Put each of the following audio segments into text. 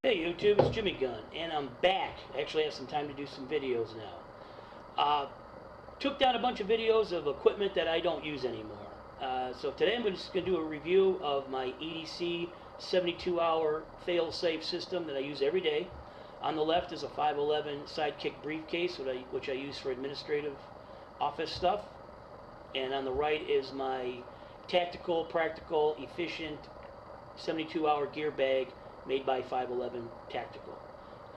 Hey YouTube, it's Jimmy Gunn, and I'm back. I actually have some time to do some videos now. Took down a bunch of videos of equipment that I don't use anymore. So today I'm just going to do a review of my EDC 72-hour fail-safe system that I use every day. On the left is a 511 Sidekick briefcase, which I use for administrative office stuff. And on the right is my tactical, practical, efficient 72-hour gear bag made by 511 Tactical,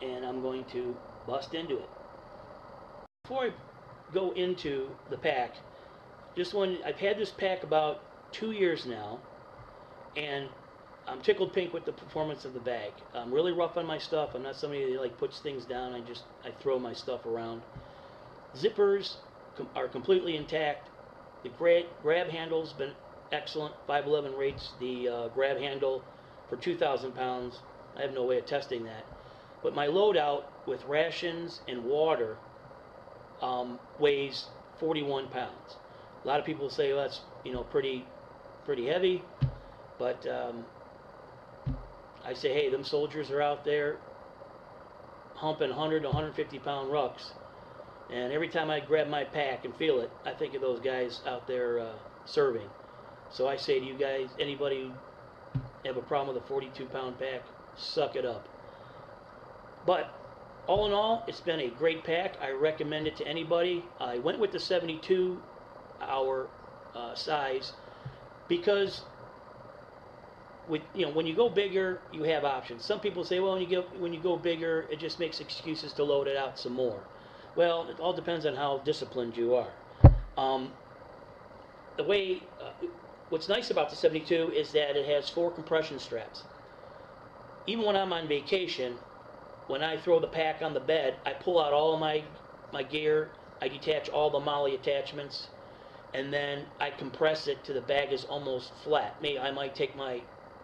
and I'm going to bust into it. Before I go into the pack, I've had this pack about 2 years now, and I'm tickled pink with the performance of the bag. I'm really rough on my stuff. I'm not somebody that like puts things down. I throw my stuff around. Zippers are completely intact. The grab handle's been excellent. 511 rates the grab handle for 2,000 pounds. I have no way of testing that. But my loadout with rations and water weighs 41 pounds. A lot of people say, well, that's pretty heavy, but I say, hey, them soldiers are out there humping 100 to 150 pound rucks, and every time I grab my pack and feel it, I think of those guys out there serving. So I say to you guys, anybody have a problem with a 42-pound pack, suck it up. But all in all, it's been a great pack. I recommend it to anybody. I went with the 72-hour size because when you go bigger, you have options. Some people say, well, when you go bigger, it just makes excuses to load it out some more. Well, it all depends on how disciplined you are. What's nice about the 72 is that it has 4 compression straps. Even when I'm on vacation, when I throw the pack on the bed, I pull out all of my gear, I detach all the MOLLE attachments, and then I compress it to the bag is almost flat. Maybe I might take my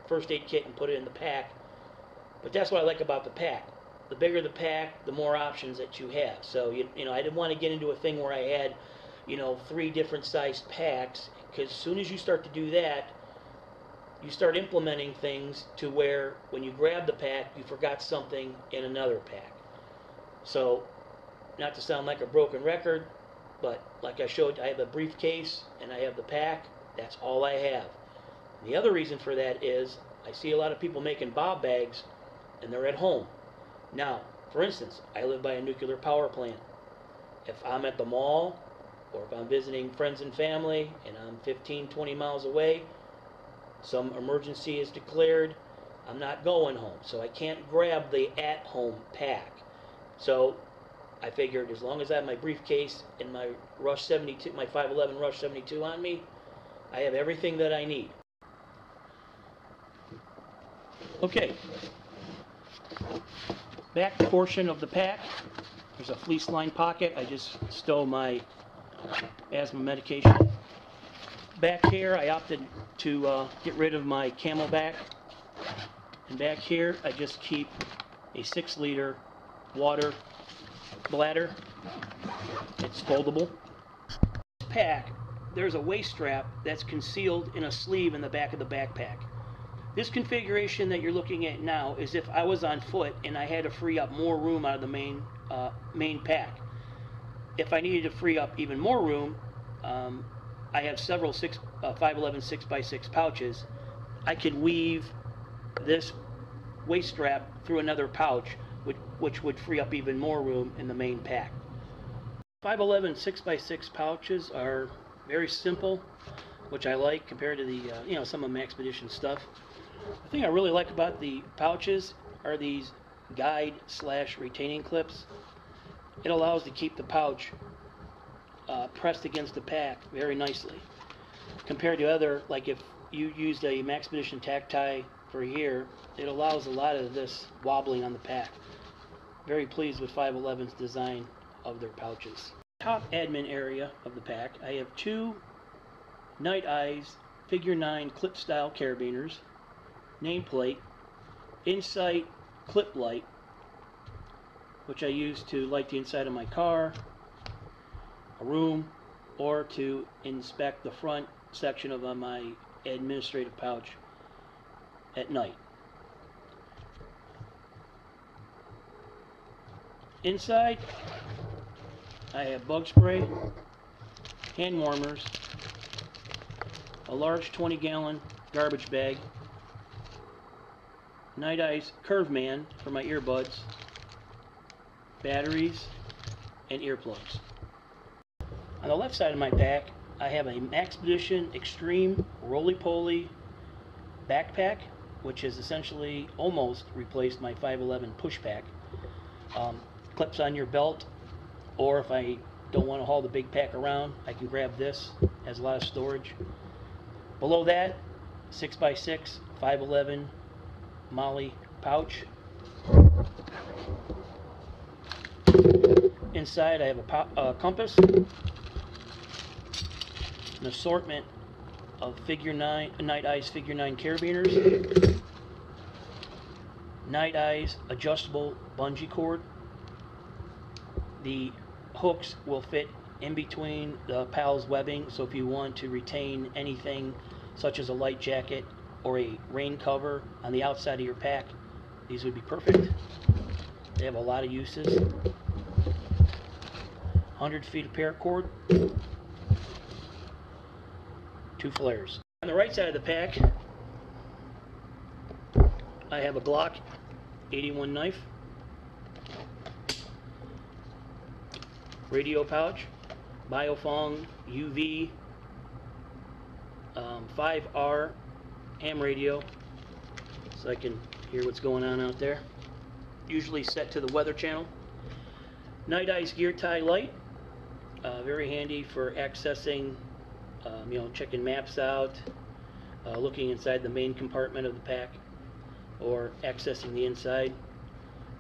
first aid kit and put it in the pack, but that's what I like about the pack. The bigger the pack, the more options that you have. So I didn't want to get into a thing where I had 3 different sized packs, because as soon as you start to do that, you start implementing things to where when you grab the pack, you forgot something in another pack. So, not to sound like a broken record, but like I showed, I have a briefcase and I have the pack. That's all I have. And the other reason for that is I see a lot of people making Bob bags and they're at home. Now, for instance, I live by a nuclear power plant. If I'm at the mall, or if I'm visiting friends and family and I'm 15, 20 miles away, some emergency is declared, I'm not going home. So I can't grab the at-home pack. So I figured as long as I have my briefcase and my Rush 72, my 511 Rush 72 on me, I have everything that I need. Okay. Back portion of the pack, there's a fleece lined pocket. I just stow my asthma medication. Back here, I opted to get rid of my Camelback, and back here I just keep a 6-liter water bladder. It's foldable. This pack, there's a waist strap that's concealed in a sleeve in the back of the backpack. This configuration that you're looking at now is if I was on foot and I had to free up more room out of the main pack. If I needed to free up even more room, I have several 511 6x6 pouches. I could weave this waist strap through another pouch, which would free up even more room in the main pack. 511 6x6 pouches are very simple, which I like compared to the some of my Expedition stuff. The thing I really like about the pouches are these guide/retaining clips. It allows to keep the pouch pressed against the pack very nicely, compared to other, like if you used a Maxpedition tack tie for here, it allows a lot of this wobbling on the pack. Very pleased with 511's design of their pouches. Top admin area of the pack, I have 2 Night Eyes figure 9 clip style carabiners, nameplate, Insight clip light, which I use to light the inside of my car, a room, or to inspect the front section of my administrative pouch at night. Inside, I have bug spray, hand warmers, a large 20-gallon garbage bag, Night Eyes Curve Man for my earbuds, batteries, and earplugs. On the left side of my pack, I have a Maxpedition Extreme Roly-Poly backpack, which has essentially almost replaced my 511 push pack. Clips on your belt, or if I don't want to haul the big pack around, I can grab this. Has a lot of storage. Below that, 6x6 511 Molly pouch. Inside I have a compass, an assortment of Night Eyes Figure 9 carabiners, Night Eyes adjustable bungee cord. The hooks will fit in between the PAL's webbing, so if you want to retain anything such as a light jacket or a rain cover on the outside of your pack, these would be perfect. They have a lot of uses. 100 feet of paracord, 2 flares. On the right side of the pack, I have a Glock 81 knife, radio pouch, Biofong UV 5R ham radio, so I can hear what's going on out there. Usually set to the weather channel. Night Eyes gear tie light, very handy for accessing, checking maps out, looking inside the main compartment of the pack, or accessing the inside.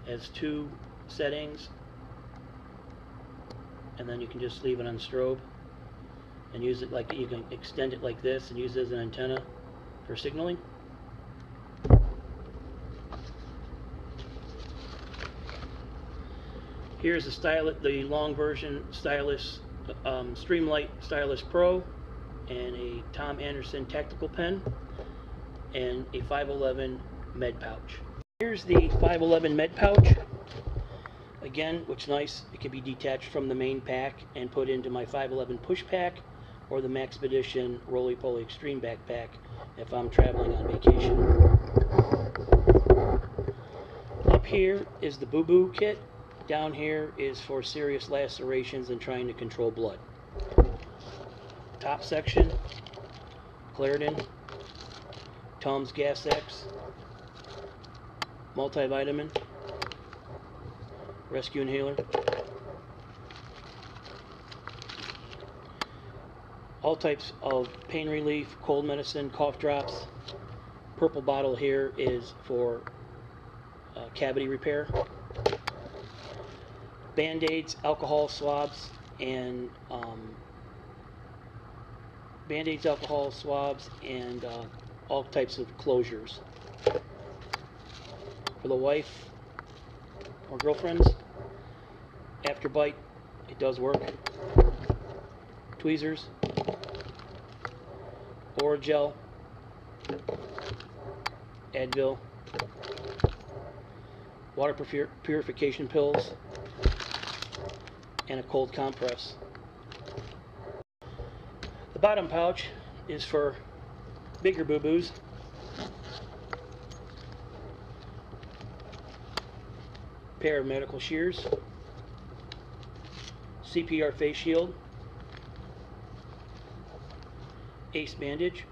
Has 2 settings, and then you can just leave it on strobe and use it like, you can extend it like this and use it as an antenna for signaling. Here's the long version stylus, Streamlight Stylus Pro, and a Tom Anderson tactical pen, and a 511 med pouch. Here's the 511 med pouch. Again, what's nice, it can be detached from the main pack and put into my 511 push pack or the Maxpedition Roly-Poly Extreme backpack if I'm traveling on vacation. Up here is the boo-boo kit. Down here is for serious lacerations and trying to control blood. Top section, Claritin, Tums Gas X, multivitamin, rescue inhaler, all types of pain relief, cold medicine, cough drops. Purple bottle here is for cavity repair. Band-aids, alcohol swabs, and all types of closures. For the wife or girlfriends, after bite, it does work. Tweezers, Oragel, Advil, water purification pills, and a cold compress. The bottom pouch is for bigger boo-boos. Pair of medical shears, CPR face shield, ace bandage.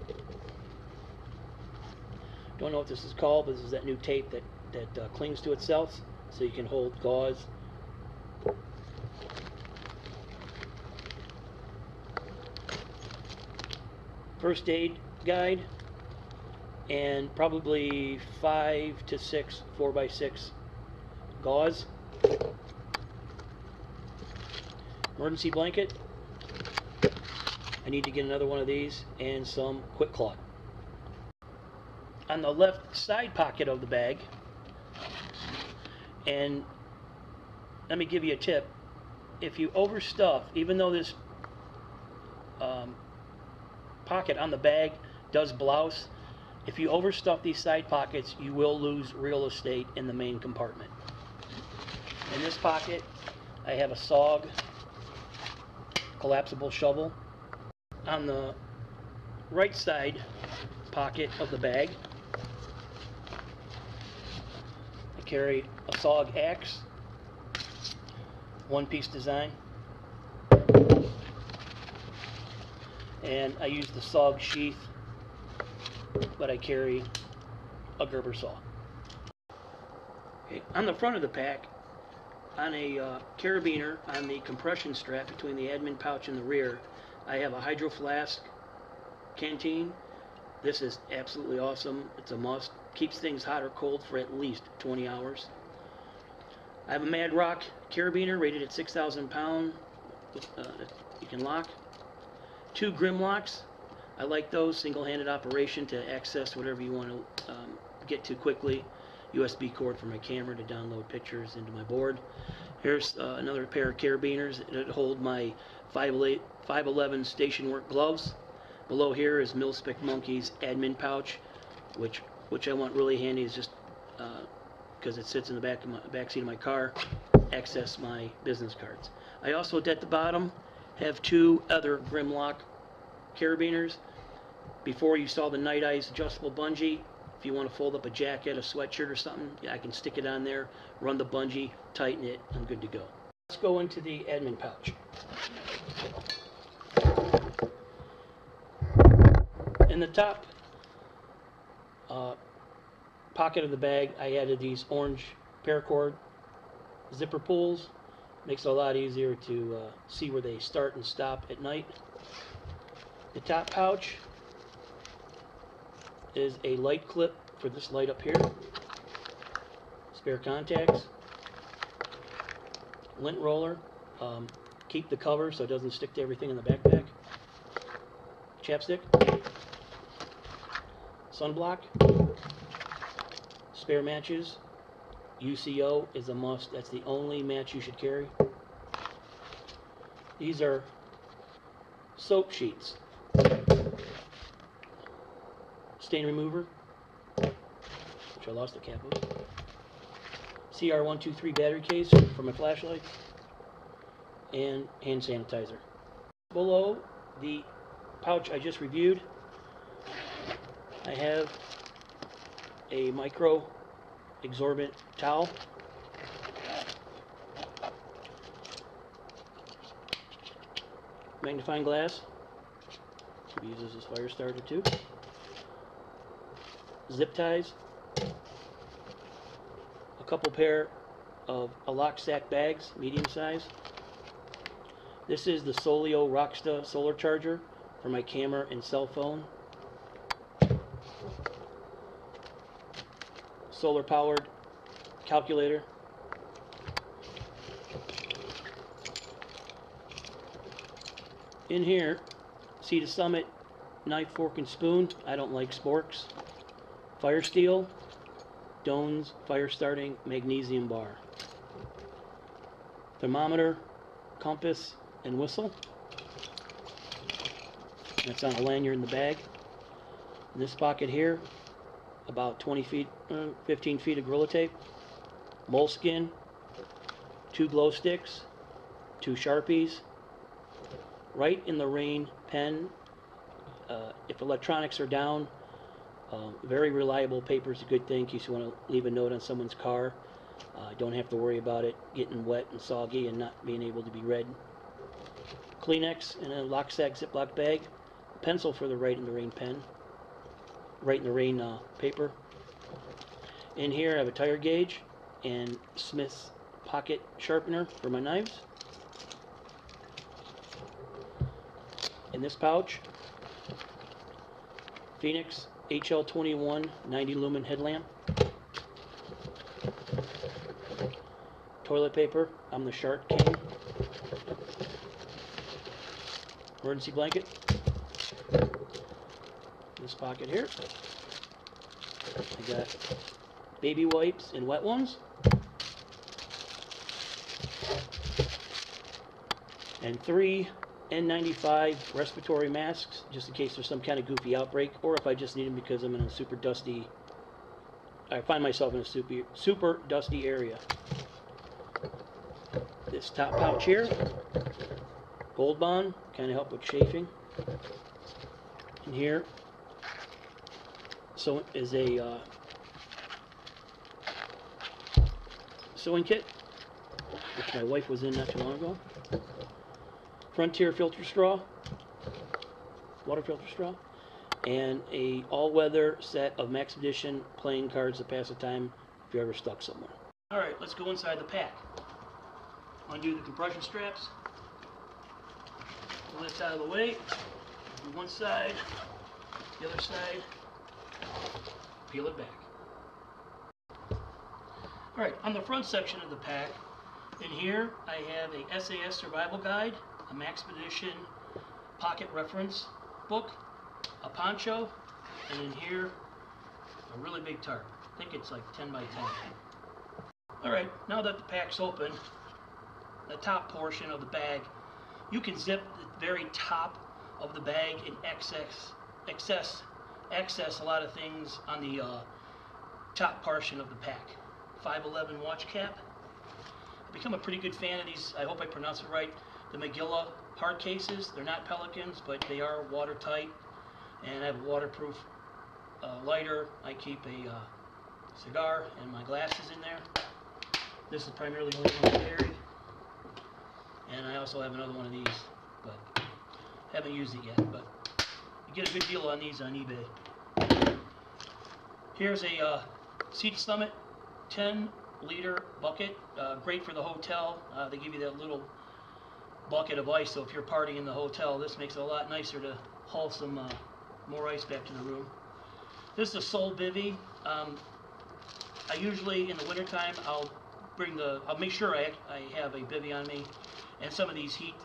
Don't know what this is called, but this is that new tape that clings to itself, so you can hold gauze. First aid guide, and probably 5 to 6 4x6 gauze. Emergency blanket. I need to get another one of these, and some quick clot. On the left side pocket of the bag, and let me give you a tip, if you overstuff, even though this pocket on the bag does blouse, if you overstuff these side pockets, you will lose real estate in the main compartment. In this pocket, I have a SOG collapsible shovel. On the right side pocket of the bag, I carry a SOG axe, one-piece design, and I use the SOG sheath, but I carry a Gerber saw. Okay. On the front of the pack, on a carabiner on the compression strap between the admin pouch and the rear, I have a hydro flask canteen. This is absolutely awesome. It's a must. Keeps things hot or cold for at least 20 hours. I have a Mad Rock carabiner rated at 6,000 pounds. You can lock. 2 Grim locks. I like those. Single-handed operation to access whatever you want to get to quickly. USB cord for my camera to download pictures into my board. Here's another pair of carabiners that hold my 511 station work gloves. Below here is Mil-Spec Monkey's admin pouch, which I want really handy, is just because it sits in the back seat of my car, access my business cards. I also at the bottom have 2 other Grimlock carabiners. Before you saw the Night Eyes adjustable bungee. If you want to fold up a jacket, a sweatshirt or something, I can stick it on there, run the bungee, tighten it, I'm good to go. Let's go into the admin pouch. In the top pocket of the bag, I added these orange paracord zipper pulls. Makes it a lot easier to see where they start and stop at night. The top pouch is a light clip for this light up here, spare contacts, lint roller, keep the cover so it doesn't stick to everything in the backpack, chapstick, sunblock, spare matches. UCO is a must. That's the only match you should carry. These soap sheets. Stain remover, which I lost the cap of. CR123 battery case for my flashlights, and hand sanitizer. Below the pouch I just reviewed, I have a micro absorbent towel, magnifying glass, can be used as a fire starter too, zip ties, a couple pair of lock sack bags, medium size. This is the Solio Rocksta solar charger for my camera and cell phone. Solar powered calculator. In here, see the Summit knife, fork, and spoon. I don't like sporks. Fire steel, Doan's fire starting magnesium bar. Thermometer, compass, and whistle. That's on a lanyard in the bag. In this pocket here, about 20 feet, 15 feet of Gorilla Tape, moleskin, 2 glow sticks, 2 Sharpies, Write in the Rain pen. If electronics are down, very reliable paper is a good thing in case you want to leave a note on someone's car. Don't have to worry about it getting wet and soggy and not being able to be read. Kleenex in a lock sack Ziploc bag. A pencil for the Write in the Rain pen. Write in the Rain paper. In here I have a tire gauge and Smith's pocket sharpener for my knives. In this pouch, Phoenix HL21 90 lumen headlamp. Toilet paper, I'm the Shark King. Emergency blanket. This pocket here, I got baby wipes and wet ones. And 3 N95 respiratory masks, just in case there's some kind of goofy outbreak, or if I just need them because I'm in a super dusty, I find myself in a super dusty area. this top pouch here, Gold Bond, kind of help with chafing. And here, so is a sewing kit, which my wife was in not too long ago. Frontier filter straw, water filter straw, and a all-weather set of Max Edition playing cards to pass the time if you're ever stuck somewhere. Alright, let's go inside the pack. Undo the compression straps. Pull this out of the way. Do one side, the other side, peel it back. Alright, on the front section of the pack, in here I have a SAS survival guide, a Max Edition pocket reference book, a poncho, and in here a really big tarp. I think it's like 10 by 10. Alright, now that the pack's open, the top portion of the bag, you can zip the very top of the bag and access a lot of things on the top portion of the pack. 511 watch cap. I've become a pretty good fan of these, I hope I pronounce it right, the Magilla hard cases. They're not Pelicans, but they are watertight, and I have a waterproof lighter. I keep a cigar and my glasses in there. This is primarily the only one I carry, and I also have another one of these, but haven't used it yet. But you get a good deal on these on eBay. Here's a Seat Summit 10-liter bucket, great for the hotel. They give you that little bucket of ice, so if you're partying in the hotel, this makes it a lot nicer to haul some more ice back to the room. This is a Sol Bivy. I usually, in the wintertime, I'll make sure I have a bivy on me, and some of these heat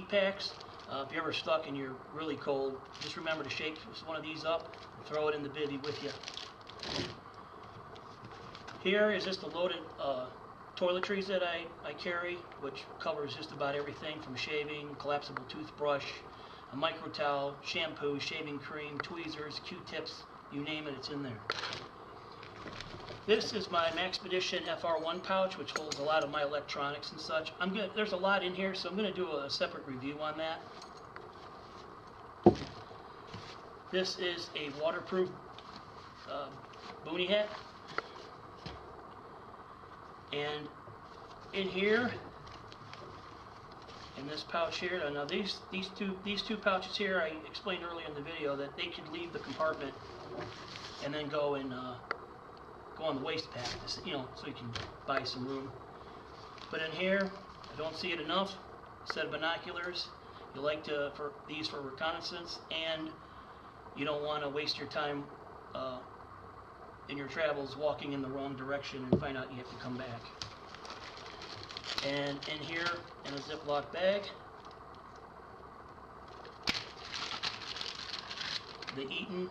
packs. If you're ever stuck and you're really cold, just remember to shake one of these up and throw it in the bivy with you. Here is just the loaded toiletries that I carry, which covers just about everything from shaving, collapsible toothbrush, a micro towel, shampoo, shaving cream, tweezers, Q-tips, you name it, it's in there. This is my Max Edition FR1 pouch, which holds a lot of my electronics and such. There's a lot in here, so I'm going to do a separate review on that. This is a waterproof boonie hat. And in here, in this pouch here, now these two pouches here, I explained earlier in the video that they could leave the compartment and then go on the waste pack, you know, so you can buy some room. But in here, I don't see it enough. A set of binoculars. You like these for reconnaissance, and you don't want to waste your time in your travels walking in the wrong direction and find out you have to come back. And in here, in a Ziploc bag, the Eaton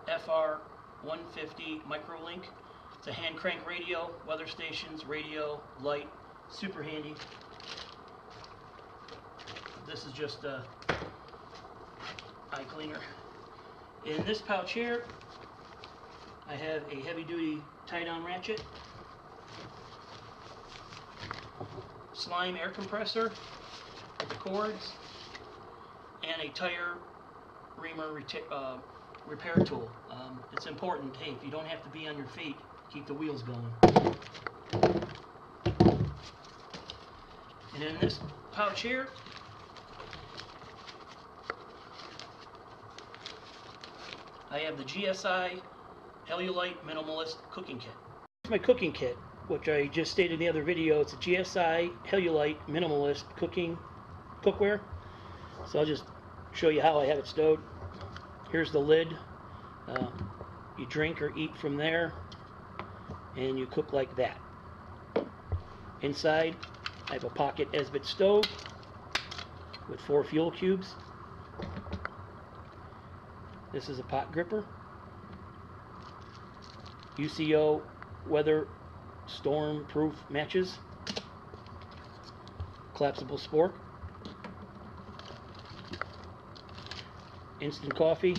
FR150 Microlink. It's a hand crank radio, weather stations, radio, light, super handy. This is just a eye cleaner. In this pouch here, I have a heavy duty tie down ratchet, slime air compressor with the cords, and a tire reamer repair tool. It's important, hey, if you don't have to be on your feet, keep the wheels going. And in this pouch here, I have the GSI Hellulite Minimalist Cooking Kit. Here's my cooking kit, which I just stated in the other video. It's a GSI Hellulite Minimalist cookware. So I'll just show you how I have it stowed. Here's the lid. You drink or eat from there, and you cook like that. Inside, I have a pocket Esbit stove with 4 fuel cubes. This is a pot gripper. UCO weather storm proof matches. Collapsible spork. Instant coffee.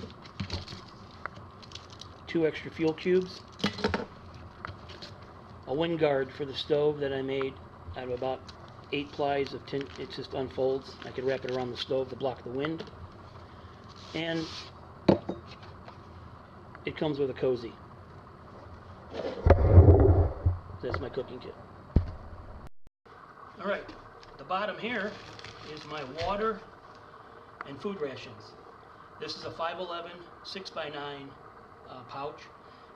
2 extra fuel cubes. A wind guard for the stove that I made out of about 8 plies of tin. It just unfolds. I could wrap it around the stove to block the wind. And it comes with a cozy. That's my cooking kit. Alright, the bottom here is my water and food rations. This is a 511 6x9 pouch.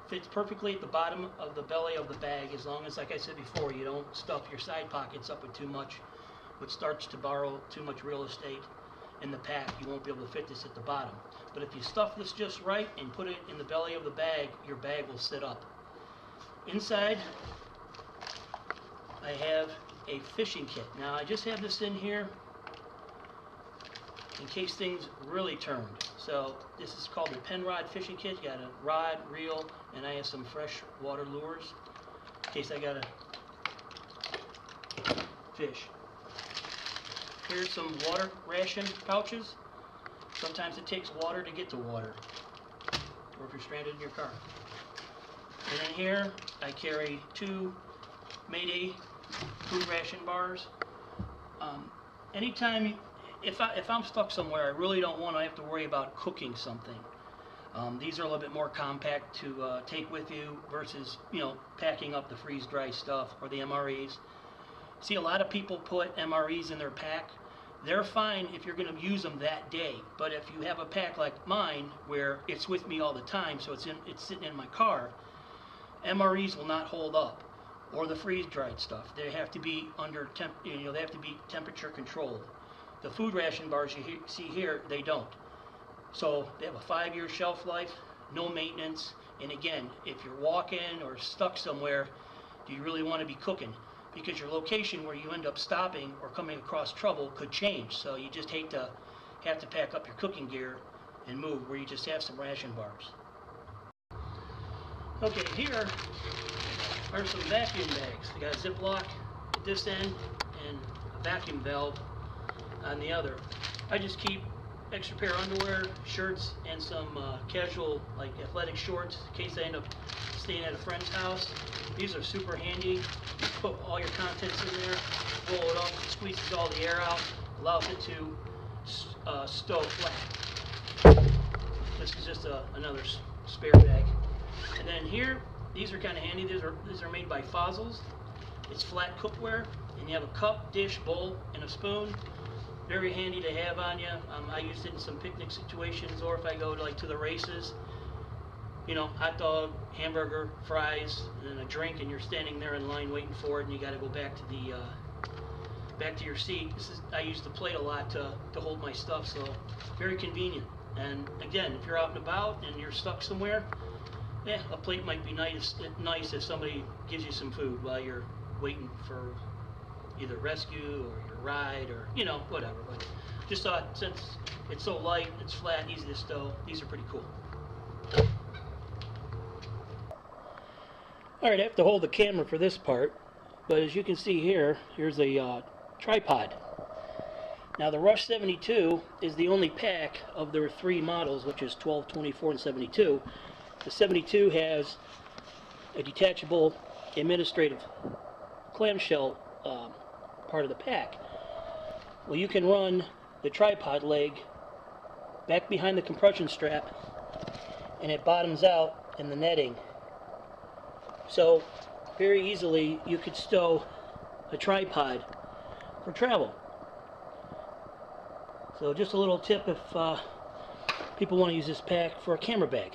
Fits perfectly at the bottom of the belly of the bag, as long as, like I said before, you don't stuff your side pockets up with too much, which starts to borrow too much real estate in the pack. You won't be able to fit this at the bottom. But if you stuff this just right and put it in the belly of the bag, your bag will sit up. Inside, I have a fishing kit. Now, I just have this in here in case things really turned. So this is called the Penrod fishing kit. You got a rod, reel, and I have some fresh water lures in case I gotta fish. Here's some water ration pouches. Sometimes it takes water to get to water, or if you're stranded in your car. And then here I carry 2 Mayday food ration bars. Anytime, if I'm stuck somewhere, I really don't want to have to worry about cooking something. These are a little bit more compact to take with you versus, you know, packing up the freeze-dry stuff or the MREs. See, a lot of people put MREs in their pack. They're fine if you're going to use them that day, but if you have a pack like mine where it's with me all the time, so it's sitting in my car, MREs will not hold up, or the freeze-dried stuff. They have to be they have to be temperature controlled. The food ration bars you see here, they don't. So they have a 5-year shelf life, no maintenance, and again, if you're walking or stuck somewhere, do you really want to be cooking? Because your location where you end up stopping or coming across trouble could change. So you just hate to have to pack up your cooking gear and move, where you just have some ration bars. Okay, here are some vacuum bags. We got a Ziploc at this end and a vacuum valve on the other. I just keep extra pair of underwear, shirts, and some casual, like athletic shorts in case I end up staying at a friend's house. These are super handy. You put all your contents in there, roll it up, squeezes all the air out, allows it to stow flat. This is just another spare bag. And then here, these are kind of handy. These are made by Fozzles. It's flat cookware, and you have a cup, dish, bowl, and a spoon. Very handy to have on you. I use it in some picnic situations, or if I go to the races. You know, hot dog, hamburger, fries, and then a drink, and you're standing there in line waiting for it, and you got to go back to your seat. I use the plate a lot to hold my stuff, so very convenient. And again, if you're out and about and you're stuck somewhere, yeah, a plate might be nice if somebody gives you some food while you're waiting for either rescue or your ride, or, you know, whatever. But just thought, since it's so light, it's flat, easy to stow, these are pretty cool. Alright, I have to hold the camera for this part, but as you can see here, here's a tripod. Now the Rush 72 is the only pack of their 3 models, which is 12, 24, and 72. The 72 has a detachable administrative clamshell part of the pack. Well, you can run the tripod leg back behind the compression strap, and it bottoms out in the netting. So very easily you could stow a tripod for travel. So just a little tip if people want to use this pack for a camera bag.